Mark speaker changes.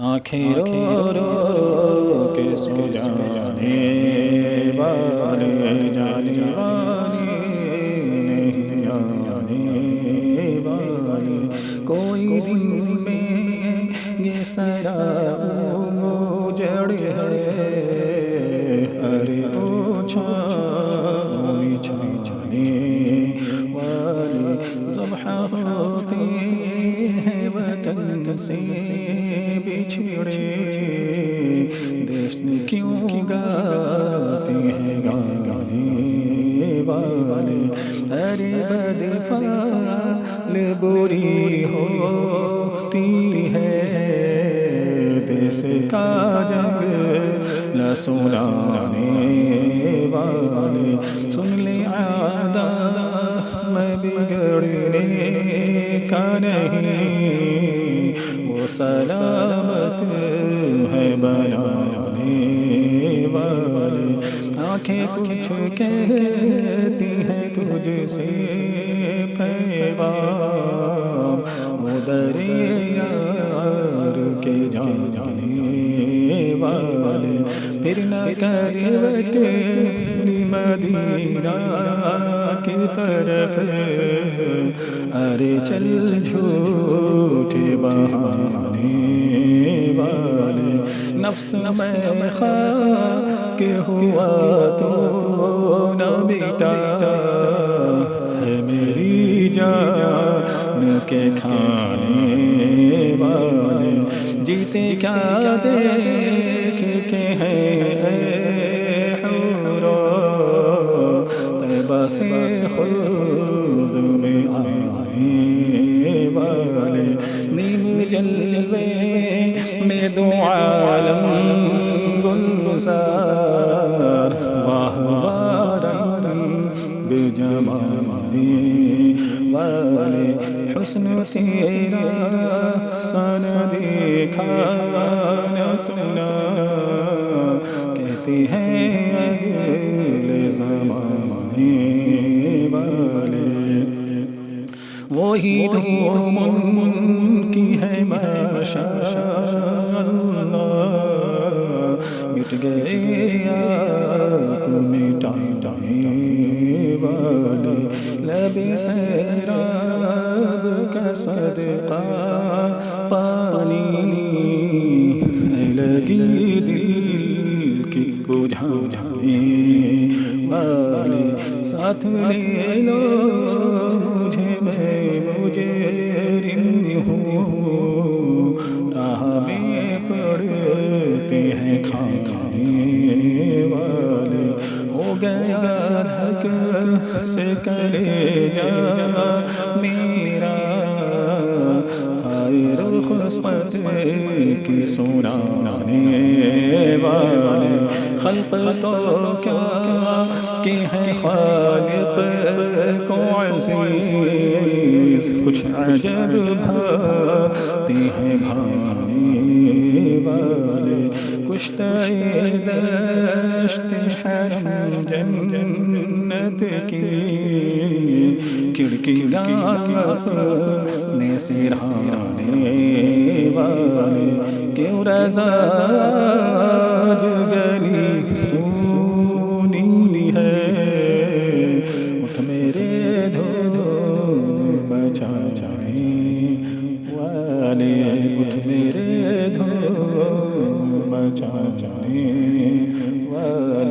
Speaker 1: آنکھیں رو رو کے سو جانے والے جانے والے نہیں آنے والے، کوئی دن میں یہ سرا اجڑ ہے، ارے پوچھا چھانے والے ذبح ہوتے ہیں وطن سے بچھڑے، دیش نے کیوں گاتے ہیں گانے والے، ارے بدفعل بری ہوتی ہے دیس کا جنگ نہ سنانے والے، سن لے عادت میں بگڑنے کا نہیں، وہ سلامت ہے بنانے والے، آنکھیں کچھ کہتی ہیں تجھ سے پیغام، وہ یار کے جانے والے، پھر نہ کروٹ مدینہ کی طرف، ارے چل جھوٹے بہانے والے، نفس میں خاک ہوا تو نہ بیٹا ہے میری جان کے کھانے والے، جیتے کیا دیکھ کے ہیں حورا طیبہ سے خلد میں آنے والے، نیم جلوے میں دو عالم گلزار، واہ وارن بجمانے والے، حسن تیرا سن دیکھا نہ سنا، کہتے ہیں اگلے زمانے والے، وہی دھوم ان کی ہے ماشاء اللہ، مٹ گئے آپ مٹانے والے، لب سیراب کا صدقہ پانی لگی دل کی بجھانے والے، ساتھ لے لو مجھے میں مجرم ہوں، راہ میں پڑتے ہیں کھانے والے، ہو گیا دھک سے کلیجا میرا، ہائے رخصت کی سنانے والے، خلق تو کیا کہ ہے خالق کو عزیز، کچھ عجب بھاتے ہیں بھانے والے، کشتہ دشت حرم جنت کی کھڑکیاں اپنے سرانے والے، کیوں رضا گلی سونی ہے، اٹھ میرے دھون بچا جانے والے، اٹھ میرے دھون بچا جانے والے۔